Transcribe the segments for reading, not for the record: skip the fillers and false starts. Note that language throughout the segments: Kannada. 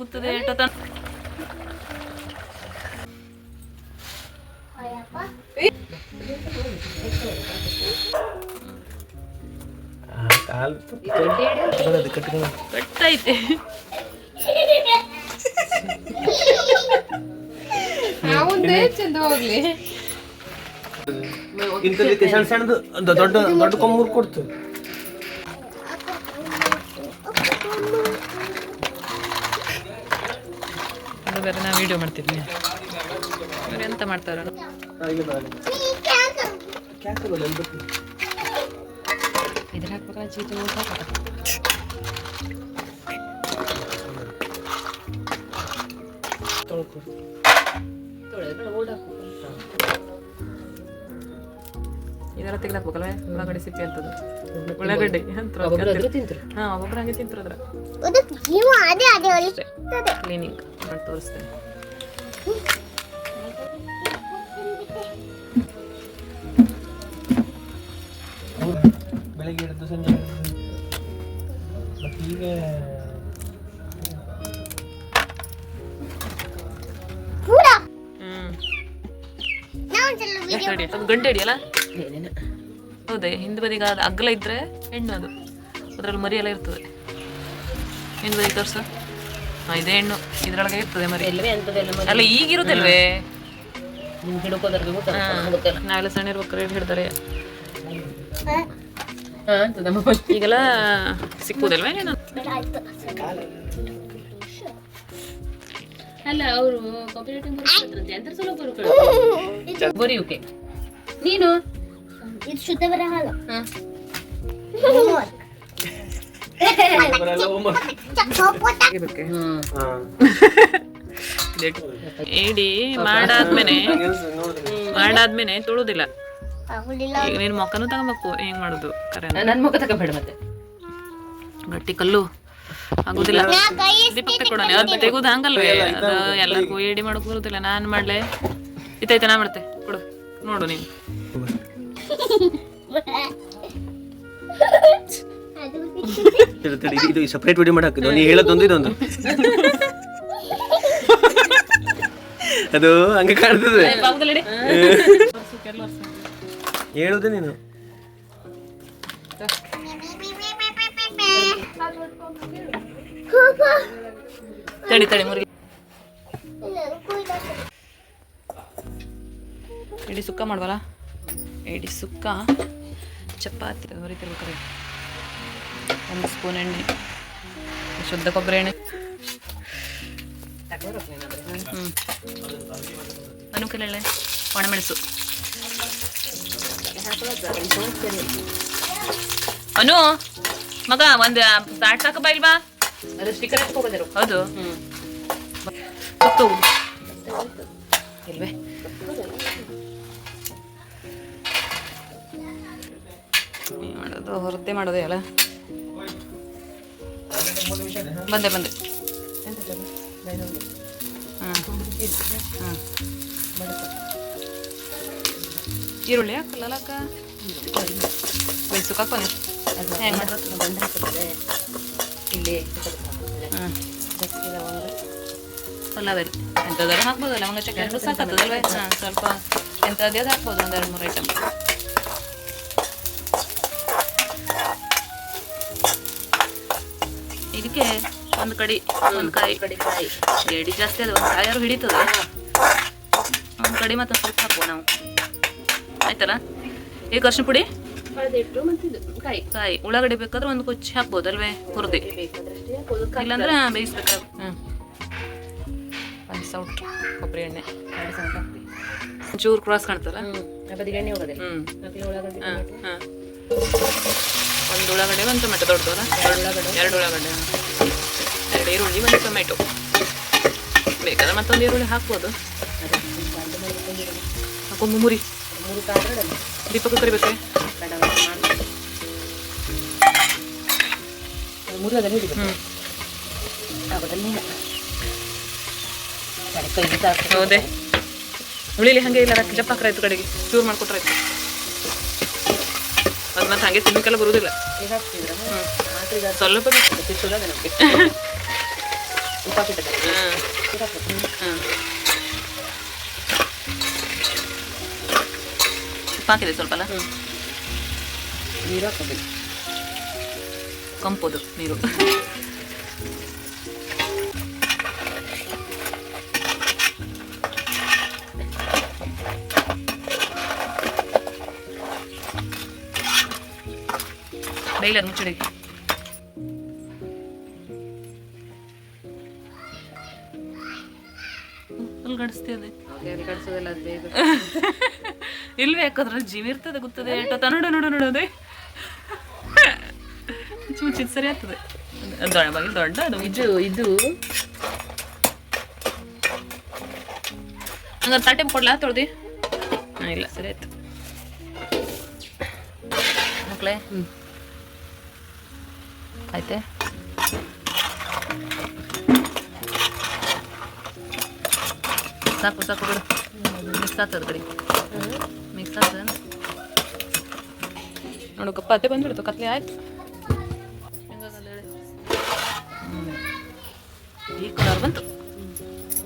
ಗೊತ್ತದೆ ಎಷ್ಟೊತ್ತ ಕಟ್ಟೈತೆ ಚಂದ ಹೋಗ್ಲಿ ಇಂಥದಕ್ಕೆ ಸಣ್ಣ ಸಣ್ಣದು ದೊಡ್ಡ ದೊಡ್ಡ ಕೊಂಬೂರು ಕೊಡ್ತು. ಅದು ಬೇರೆ ನಾ ವಿಡಿಯೋ ಮಾಡ್ತಿದ್ವಿ. ಬೇರೆ ಎಂತ ಮಾಡ್ತಾರ ಇದ್ರ ಹಾಕ್ಬೇಕಲ್ಲ ಚೀಟಿ ಇದೆಲ್ಲ ತೆಗ್ದಾಕ್ಬೇಕಲ್ವೇ ಉಳ್ಳಾಗಡ್ಡೆ ಸಿಪ್ಪಿ ಅಂತದ್ದು ಉಳ್ಳಾಗಡ್ಡೆ ಅಂತ ಹಾ ಒಬ್ಬೊಬ್ರು ಹಂಗೆ ತಿಂತಿರೋದ್ರ ಕ್ಲೀನಿಂಗ್ ಮಾಡಿ ತೋರಿಸ್ತೇನೆ. ಬೆಳಗ್ಗೆ ಹಿಡಿದು ಸಂಜೆ ಈಗ ಗಂಟೆ ಹಿಡಿಯಲ್ಲ ಹೌದೇ ಹಿಂದ್ ಬದಿಗೆ ಅದು ಅಗ್ಲ ಇದ್ರೆ ಹೆಣ್ಣು ಅದು ಅದ್ರಲ್ಲಿ ಮರಿ ಎಲ್ಲ ಇರ್ತದೆ. ಹಿಂದ್ ಬದಿಗೆ ತೋರ್ಸ ಹಾ ಇದೇ ಹೆಣ್ಣು ಇದ್ರೊಳಗೆ ಇರ್ತದೆ ಮರಿ ಅಲ್ಲ ಈಗಿರುತ್ತಲ್ವೇ ನಾವೆಲ್ಲ ಸಣ್ಣ ಇರ್ಬೇಕಾರೆ ಹಿಡ್ತಾರೆ ಈಗೆಲ್ಲ ಸಿಕ್ಕುದಲ್ವೇ ನೀನು ಅಲ್ಲ ಅವರು ಬರೆಯೋಕೆ ನೀನು ಇದು ಶುದ್ಧ ಬರ ಹಾಲು ಇಡೀ ಮಾಡಾದ್ಮೇಲೆ ತೊಳುದಿಲ್ಲ. ಈಗ ನೀನ್ ಮೊಕ್ಕನು ತಗೋಬೇಕು. ಹೆಂಗ್ ಮಾಡುದು ಕರೆ ನನ್ ಮುಖ ತಗೋಬೇಡ ಮತ್ತೆ ಗಟ್ಟಿ ಕಲ್ಲು ಆಗುದಿಲ್ಲ. ದೀಪಕ್ ಕೊಡೋಣ ಅದು ತೆಗುದು ಹಂಗಲ್ವೇ ಅದು ಎಲ್ಲರಿಗೂ ಏಡಿ ಮಾಡಕ್ ಬರುದಿಲ್ಲ. ನಾನ್ ಮಾಡ್ಲೆ ಇತ್ತೈತೆ ನಾ ಮಾಡ್ತೆ ಕೊಡು ನೋಡು ನೀನು. ಇದು ಸಪರೇಟ್ ವಿಡಿಯೋ ಮಾಡಿ ಹಾಕಿದ್ದು. ನೀ ಹೇಳೋದೊಂದು ಇದೊಂದು ಅದು ಹಂಗೆ ಕಾಣ್ತದೆ ಹೇಳುದೇ ನೀನು. ತಡಿ ತಡಿ ಮುರುಗಿ ಎಡಿ ಸುಕ್ಕ ಮಾಡ್ವಲ್ಲ. ಎಡಿ ಸುಕ್ಕ ಚಪಾತಿ ಹೊರಿತಿರ್ಬೇಕಾರೆ 1 ಸ್ಪೂನ್ ಎಣ್ಣೆ ಶುದ್ಧ ಕೊಬ್ಬರಿ ಎಣ್ಣೆ ಅನುಕೂಲ ಒಣಮೆಣಸು ಅನು ಮಗ ಒಂದು ಬ್ಯಾಟ್ ಸಾಕ ಬೈಲ್ವಾ ಅದು ಸ್ಟಿಕರ್ ಹಾಕೋಬೋದಿರು ಹೌದು ಇಲ್ವೇ ಮಾಡೋದು ಹೊರದ್ದೆ ಮಾಡೋದೇ ಅಲ್ಲ. ಬಂದೆ ಹಾಂ ಈರುಳ್ಳಿ ಹಾಕಲ್ಲ ಅಕ್ಕ ಬೆಳ್ಸುಕ್ಕೆ ಹಾಕೋನೆ ಹೇಗೆ ಮಾಡಿ ಇಲ್ಲಿ ಪಲಾವಲ್ಲಿ ಎಂಥದಾರು ಹಾಕ್ಬೋದು. ಲವಂಗ ಚಕ್ಕೆ ಎರಡು ಸಾಕಾಗ್ತದಲ್ವೇ? ಹಾಂ ಸ್ವಲ್ಪ ಎಂಥದ್ದು ಅದು ಹಾಕ್ಬೋದು. 1-2-3 ಐಟಮ್. ಇದಕ್ಕೆ ಒಂದು ಕಾಯಿ ಎಡಿ ಜಾಸ್ತಿ ಅದು ಒಂದು ಕಾಯಾರು ಹಿಡಿತದೆ. ಒಂದು ಕಡಿ ಮತ್ತು ಸ್ವಲ್ಪ ಹಾಕುವ ನಾವು ಆಯ್ತಲ್ಲ. ಈಗ ಅರ್ಶಿನ ಪುಡಿ ಕಾಯಿ ಉಳ್ಳಾಗಡ್ಡೆ ಬೇಕಾದ್ರೆ ಒಂದು ಕೊಚ್ಚಿ ಹಾಕ್ಬೋದಲ್ವೇ ಹುರಿದು, ಇಲ್ಲಾಂದ್ರೆ ಬೇಯಿಸ್ಬೇಕಾಗ. ಒಂದು ಸೌಟ್ ಕೊಬ್ಬರಿ ಎಣ್ಣೆ ಚೂರು ಕ್ರಾಸ್ ಕಾಣ್ತಲ್ಲ. ಒಂದು ಉಳ್ಳಾಗಡ್ಡೆ ಒಂದು ಟೊಮೆಟೊ ದೊಡ್ಡದಲ್ಲ, 2 ಉಳ್ಳಾಗಡ್ಡೆ, 2 ಈರುಳ್ಳಿ, 1 ಟೊಮೆಟೊ. ಬೇಕಾದ್ರೆ ಮತ್ತೊಂದು ಈರುಳ್ಳಿ ಹಾಕ್ಬೋದು. ಹಾಕೊಂಡು ಮುರಿ ದೀಪಕ್ಕೆ ಕರಿಬೇಕು. ಹೌದೇ ಉಳಿಲಿ ಹಂಗೆ ಇಲ್ಲ ಜಪ್ಪ ಹಾಕ್ರಾಯ್ತು ಕಡೆಗೆ ಚೂರು ಮಾಡ್ಕೊಟ್ರಾಯ್ತು. ಅದು ಮತ್ತೆ ಹಂಗೆ ತಿನ್ನಕ್ಕೆಲ್ಲ ಬರುವುದಿಲ್ಲ. ಮಾತ್ರ ಈಗ ಸ್ವಲ್ಪ ತಿರ್ಸೋದಾಗ ನಮಗೆ ಉಪ್ಪ ಹಾಕಿದ್ದಾರೆ ಹಾಂ ಉಪ್ಪು ಹಾಕಿದೆ ಸ್ವಲ್ಪ ಅಲ್ಲ ನೀರು ಹಾಕೋಬೇಕು ಕಂಪೋದು ನೀರು ಡೈಲಿ ಅದು ಮುಚ್ಚಡಿ ಅಲ್ಲಿ ಗಡಿಸ್ತೀವಿ ಕಡಿಸೋದೆಲ್ಲ ಬೇಗ ಇಲ್ವೇ ಯಾಕಂದ್ರೆ ಜಿಮ್ ಇರ್ತದೆ ಗೊತ್ತದೆ ಏಟೋ ನೋಡು ನೋಡು ನೋಡೋದೆ ಮುಚ್ಚಿದ ಸರಿ ಆಗ್ತದೆ ದೊಡ್ಡ ಅದು ಇದು ಹಂಗಾರೆ ತಟ್ಟೆ ಕೊಡ್ಲಾ ತೊಳ್ದಿ ಹಾಂ ಇಲ್ಲ ಸರಿ ಆಯ್ತು ಮಕ್ಕಳೇ ಆಯ್ತೆ ಸಾಕು ಸಾಕು ಬಿಡು ಮಿಕ್ಸ್ ಆಗ್ತದೆ ಕಡೆ ಮಿಕ್ಸ್ ಆಗ್ತದೆ ನೋಡು ಕಪ್ಪತ್ತೆ ಬಂದ್ಬಿಡ್ತು ಕತ್ಲೆ ಆಯ್ತು ಈ ಕಲರ್ ಬಂತು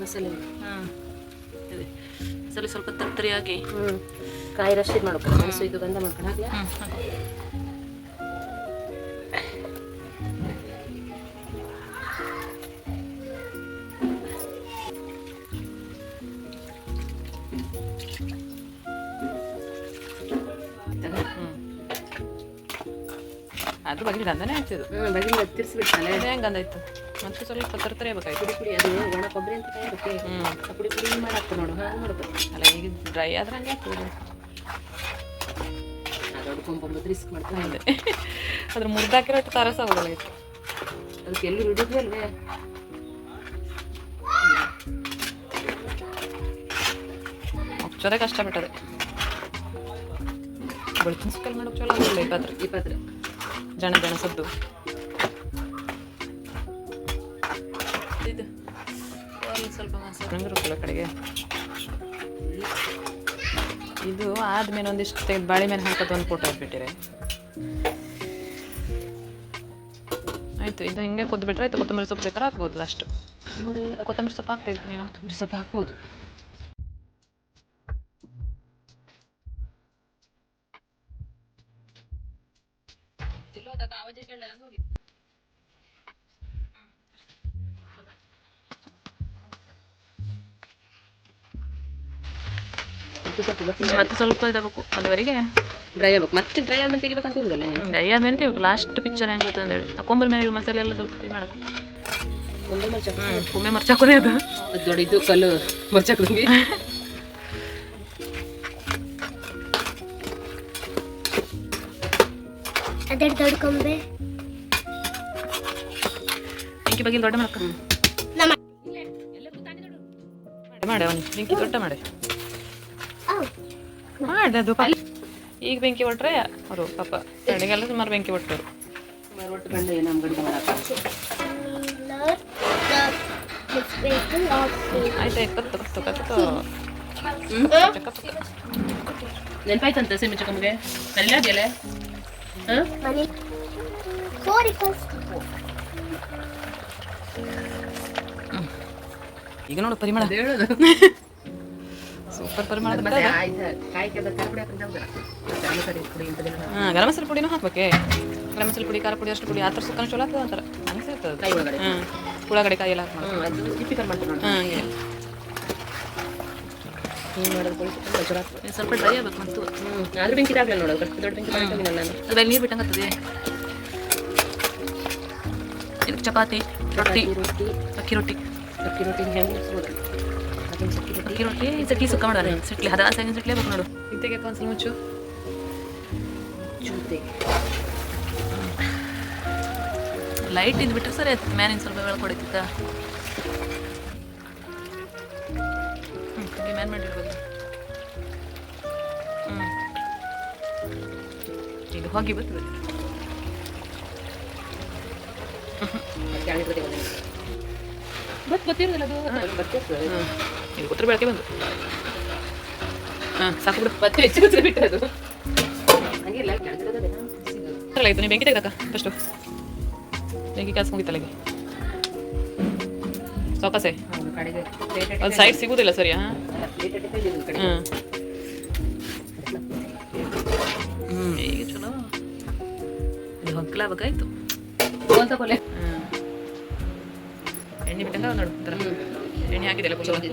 ಮಸಾಲೆ ಹಾಂ ಮಸಾಲೆ ಸ್ವಲ್ಪ ತರ್ತರಿಯಾಗಿ ಕಾಯಿ ರಷ್ಟು ಮಾಡ್ಕೊಂಡು ಮೆಣಸು ಇದು ಗಂಧ ಮಾಡ್ಕೊಂಡು ಹಾಕ್ಲಾ ಅದು ಬಗೆ ಗಂಧನೇ ಆಗ್ತಿದ್ದು ಬಗೆ ತಿರ್ಸಿಬಿಡ್ತಾನೆ ಅದೇ ಹೆಂಗೆ ಗಂಧ ಇತ್ತು ಮತ್ತೆ ಸ್ವಲ್ಪ ತರ್ತರಿ ಬೇಕಾಯ್ತು ಪುಡಿ ಪುಡಿ ಅದು ಒಣ ಕೊಬ್ಬರಿ ಅಂತ ತಯಾರುತ್ತೆ ಪುಡಿ ಪುಡಿ ಮಾಡಾಕ್ತು ನೋಡು ಹಾಗೆ ಮಾಡ್ಬೇಕು ಅಲ್ಲ ಈಗ ಡ್ರೈ ಆದ್ರೆ ಹಂಗೆ ಆಗ್ತದೆ ದೊಡ್ಡ ಕೊಂಬೊಂಬತ್ತು ರಿಸ್ಕ್ ಮಾಡ್ತಾನೆ ಅದೇ ಅದ್ರ ಮುರ್ದಾಕಿರೋ ತರಸ ಹೋಗಲ್ಲ ಇತ್ತು ಅದಕ್ಕೆ ಎಲ್ಲೂ ಹಿಡಿದ್ವಿ ಅಲ್ವೇ ಹಚ್ಚೋದೇ ಕಷ್ಟ ಬಿಟ್ಟದೆ ಬೆಳ್ತಿನ ಸುಕ್ಕಲ್ ಮಾಡೋಕೆ ಚಲೋ ಆಗಿಲ್ಲ ಇಪ್ಪತ್ತು ಜನ ಸದ್ದು ಇದು ಅಲ್ಲಿ ಸ್ವಲ್ಪ ಮಸಾಲೆ ಇರುತ್ತಲ್ಲ ಕಡೆಗೆ ಇದು ಆದ್ಮೇಲೆ ಒಂದಿಷ್ಟು ತೆಗೆದು ಬಾಳೆ ಮೇಲೆ ಹಾಕೋದು ಒಂದು ಫೋಟೋ ಹಾಕ್ಬಿಟ್ಟಿರೆ ಆಯ್ತು ಇದು ಹಿಂಗೆ ಕೊದ್ದುಬಿಟ್ರೆ ಆಯ್ತು ಕೊತ್ತಂಬರಿ ಸೊಪ್ಪು ಬೇಕಾದ್ರೆ ಹಾಕ್ಬೋದು ಅಷ್ಟು ಕೊತ್ತಂಬರಿ ಸೊಪ್ಪು ಹಾಕ್ತಾಯಿದ್ದು ನೀನು ಸ್ವಲ್ಪ ಹಾಕ್ಬೋದು ಮತ್ತೆ ಸ್ವಲ್ಪ ಇದಾಗಬೇಕು ಅಲ್ಲಿವರೆಗೆ ಡ್ರೈ ಆಗ್ಬೇಕು ಮತ್ತೆ ಡ್ರೈ ಆದ್ಮೇಲೆ ತೆಗಿಬೇಕಂತ ಇರುದಲ್ಲ ಡ್ರೈ ಆದ್ಮೇಲೆ ತೆಗಿಬೇಕು ಲಾಸ್ಟ್ ಪಿಕ್ಚರ್ ಹೆಂಗೆ ಗೊತ್ತಂತ ಹೇಳಿ ಆ ಕೊಂಬರ ಮೇಲೆ ಮಸಾಲೆ ಎಲ್ಲ ಸ್ವಲ್ಪ ಇದು ಮಾಡಬೇಕು ಒಮ್ಮೆ ಮರ್ಚ್ ಹಾಕೋದೇ ಅದು ದೊಡ್ಡ ಇದು ಕಲ್ಲು ಮರ್ಚಾಕಂಗೆ ಅದರ ದೊಡ್ಡ ಕೊಂಬೆ ಬೆಂಕಿ ಬಗ್ಗೆ ದೊಡ್ಡ ಮಾಡಕ್ಕ ಮಾಡಿ ಅವನು ಬೆಂಕಿ ದೊಡ್ಡ ಮಾಡಿ ಮಾಡಿ ಅದು ಈಗ ಬೆಂಕಿ ಹೊಟ್ರೆ ಅವರು ಪಾಪ ಅಡಿಗೆಲ್ಲ ಸುಮಾರು ಬೆಂಕಿ ಹೊಟ್ಟರು ಒಟ್ಟು ಗಂಡು ಏನು ನಮ್ಮ ಗಡಿಗೆ ಮಾಡಕ್ಕೆ ಆಯ್ತು ಕತ್ತು ನೆನಪಾಯ್ತಂತ ಸಿಮಿ ಚಕಮ್ಗೆ ಕಲ್ಲಾದ್ಯಲ್ಲ ಮನೆ ಕೋರಿ ಫಸ್ಟ್ ಈಗ ನೋಡು ಪರಿಮಳ ಹೇಳೋದು ಸೂಪರ್ ಪರಿಮಳ ಕಾಯಿ ಕೆದ ಕರ್ಪುಡಿ ಹಾಕಿ ಪುಡಿ ಹಾಂ ಗರಂ ಮಸಾಲೆ ಪುಡಿನೂ ಹಾಕ್ಬೇಕೆ ಗರಂ ಮಸಾಲೆ ಪುಡಿ ಖಾರ ಪುಡಿ ಅಷ್ಟು ಪುಡಿ ಆ ಥರ ಸುಕ್ಕನ ಚಲೋ ಆಗ್ತದೆ ಅಂತಾರೆ ಹಂಗೆ ಇರ್ತದೆ ಕಾಯಿ ಒಳಗಡೆ ಹಾಂ ಉಳ್ಳಾಗಡ್ಡೆ ಕಾಯಿ ಎಲ್ಲ ಹಾಕಿ ಅದು ಟಿಪಿಕಲ್ ಮಾಡ್ತಾರೆ ನೋಡಿ ಹಾಂ ಹಂಗೆ ಹಿಂಗೆ ಮಾಡೋದು ಕುಳಿತು ಚಲೋ ಆಗ್ತದೆ ಸ್ವಲ್ಪ ಡ್ರೈ ಆಗ್ಬೇಕು ಮತ್ತು ಆದ್ರೂ ಬೆಂಕಿ ಇದಾಗಲ್ಲ ನೋಡೋದು ಅಷ್ಟು ದೊಡ್ಡ ಬೆಂಕಿ ಮಾಡ್ಕೊಂಡಿಲ್ಲ ನಾನು ಅದ್ರಾಗ ನೀರು ಬಿಟ್ಟಂಗತ್ತದೆ ಇದಕ್ಕೆ ಚಪಾತಿ ರೊಟ್ಟಿ ರೊಟ್ಟಿ ಅಕ್ಕಿ ರೊಟ್ಟಿ ಅಕ್ಕಿ ರೊಟ್ಟಿ ಹೆಂಗೆ ಮುಗಿಸ್ಬೋದು ಅದನ್ನು ಸಕ್ಕಿ ರೊಟ್ಟಿ ಅಕ್ಕಿ ರೊಟ್ಟಿ ಚಟ್ಲಿ ಸುಕ್ಕ ಮಾಡೋಣ ಚಟ್ಲಿ ಹದ ಸಾಗಿನ ಚಟ್ಲಿ ಬೇಕು ನೋಡು ಇದಕ್ಕೆ ಒಂದ್ಸಲ ಮುಚ್ಚು ಜೂತೆ ಲೈಟ್ ಇದು ಬಿಟ್ಟರೆ ಸರಿ ಆಯ್ತು ಮ್ಯಾನಿನ ಸ್ವಲ್ಪ ಬೆಳಕು ಹೊಡಿತಿತ್ತ ಹಂಗೆ ಮ್ಯಾನ್ ಮಾಡಿರ್ಬೋದು ಈಗ ಹೋಗಿ ಬರ್ತದೆ ಗೊತ್ತಿರೋದಿಲ್ಲ ಅದು ಬರ್ತಿರ್ತದೆ ಈಗ ಗೊತ್ತರ ಬೆಳಕೆ ಬಂದು ಹಾಂ ಸಾಕು ಬಿಡು ಮತ್ತೆ ಹೆಚ್ಚು ಬಿಟ್ಟರೆ ಅದು ಹಂಗೆ ಇಲ್ಲ ಕೆಳಗಿರೋದೇ ಆಯ್ತು ನೀವು ಬೆಂಕಿ ತೆಗ್ದಾಕ ಫಸ್ಟು ಬೆಂಕಿ ಕೆಲಸ ಮುಗಿತಲೆಗೆ ಸೊಕಸೆ ಹೌದು ಕಡೆಗೆ ಪ್ಲೇಟ್ ಅದು ಸೈಡ್ ಸಿಗುದಿಲ್ಲ ಸರಿ ಹಾಂ ಪ್ಲೇಟ್ ತೆಗೆದು ಕಡೆ ಈಗ ಚಲೋ ಇದು ಹೊಗ್ಲಾಬೇಕಾಯ್ತು ಒಂದು ಕೊಲೆ ಎಣ್ಣೆ ಬಿಟ್ಟಂಗ ನೋಡು ಥರ ಎಣ್ಣೆ ಹಾಕಿದೆಲ್ಲ ಚಪಾತಿ